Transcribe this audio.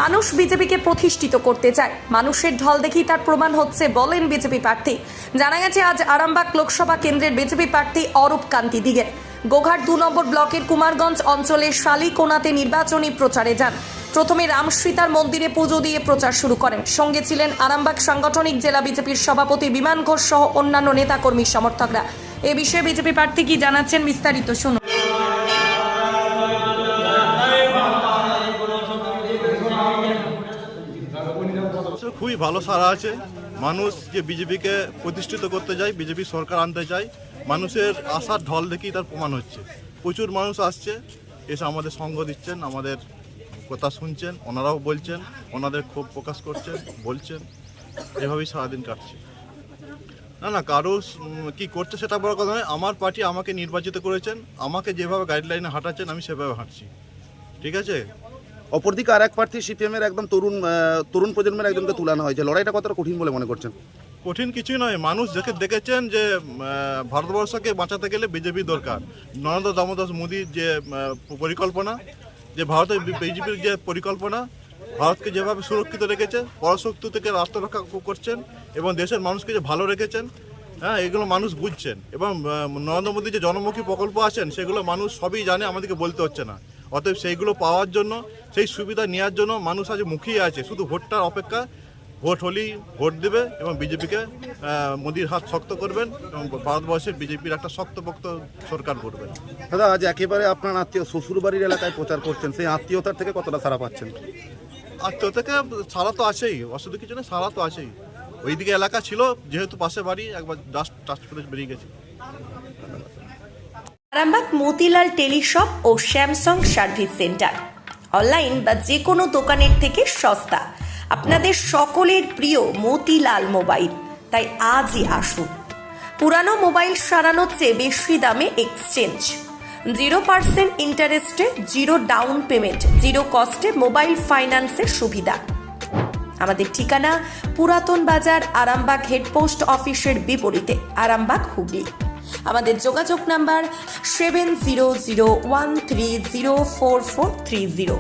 মানুষ বিজেপিকে প্রতিষ্ঠিত করতে চায়, মানুষের ঢল দেখেই তার প্রমাণ হচ্ছে বলেন বিজেপি প্রার্থী। জানা গেছে আজ আরামবাগ লোকসভা কেন্দ্রের বিজেপি প্রার্থী অরূপ কান্তি দিগের গোঘাট 2 নম্বর ব্লকের কুমারগঞ্জ অঞ্চলের শালিকোনাতে নির্বাচনী প্রচারে যান। প্রথমে রামসীতার মন্দিরে পুজো দিয়ে প্রচার শুরু করেন। সঙ্গে ছিলেন আরামবাগ সাংগঠনিক জেলা বিজেপির সভাপতি বিমান ঘোষ সহ অন্যান্য নেতাকর্মী সমর্থকরা। এ বিষয়ে বিজেপি প্রার্থী কি জানাচ্ছেন বিস্তারিত শুনুন। খুবই ভালো সাড়া আছে। মানুষ যে বিজেপিকে প্রতিষ্ঠিত করতে যায়, বিজেপি সরকার আনতে চায়, মানুষের আশার ঢল দেখেই তার প্রমাণ হচ্ছে। প্রচুর মানুষ আসছে, এসে আমাদের সঙ্গ দিচ্ছেন, আমাদের কথা শুনছেন, ওনারাও বলছেন, ওনাদের ক্ষোভ প্রকাশ করছেন, বলছেন, এভাবেই সারাদিন কাটছে। না কারো কি করছে সেটা বড় কথা নয়। আমার পার্টি আমাকে নির্বাচিত করেছেন, আমাকে যেভাবে গাইডলাইনে হাঁটাচ্ছেন আমি সেভাবে হাঁটছি, ঠিক আছে। অপরদিকে আর এক প্রার্থী সিপিএমের একদম তরুণ প্রজন্মের একজনকে তুলানো হয়েছে, লড়াইটা কতটা কঠিন বলে মনে করছেন? কঠিন কিছুই নয়। মানুষ দেখেছেন যে ভারতবর্ষকে বাঁচাতে গেলে বিজেপি দরকার। নরেন্দ্র দামোদর মোদীর যে পরিকল্পনা, যে ভারতের বিজেপির যে পরিকল্পনা, ভারতকে যেভাবে সুরক্ষিত রেখেছে, পরাশক্তি থেকে আত্মরক্ষা করছেন এবং দেশের মানুষকে যে ভালো রেখেছেন, হ্যাঁ, এগুলো মানুষ বুঝছেন। এবং নরেন্দ্র মোদীর যে জনমুখী প্রকল্প আছেন সেগুলো মানুষ সবই জানে, আমাদেরকে বলতে হচ্ছে না। অতএব সেইগুলো পাওয়ার জন্য, সেই সুবিধা নেওয়ার জন্য মানুষ আজ মুখিয়ে আছে। শুধু ভোটটার অপেক্ষা, ভোট হলেই ভোট দেবে এবং বিজেপিকে মোদির হাত শক্ত করবেন এবং ভারতবর্ষে বিজেপির একটা শক্তপোক্ত সরকার করবেন। দাদা, আজ একেবারে আপনার আত্মীয় শ্বশুরবাড়ির এলাকায় প্রচার করছেন, সেই আত্মীয়তার থেকে কতটা সাড়া পাচ্ছেন? আত্মীয়তাকে সারা তো আছেই, অসুবিধা কিছু না, সারা তো আছেই। ওইদিকে এলাকা ছিল, যেহেতু পাশে বাড়ি, একবার জাস্ট টাচ করে বেরিয়ে গেছি। আরামবাগ মতিলাল টেলিশপ ও স্যামসাং সার্ভিস সেন্টার, অনলাইন বা যে কোনো দোকানের থেকে সস্তা। আপনাদের সকলের প্রিয় মতিলাল মোবাইল, তাই আজই আসুন। পুরানো মোবাইল সারানোর চেয়ে বেশি দামে এক্সচেঞ্জ, 0% ইন্টারেস্টে, 0 ডাউন পেমেন্ট, 0 কস্টে মোবাইল ফাইন্যান্সের সুবিধা। আমাদের ঠিকানা পুরাতন বাজার, আরামবাগ হেডপোস্ট অফিসের বিপরীতে, আরামবাগ, হুগলি। আমাদের যোগাযোগ নাম্বার 7001304430।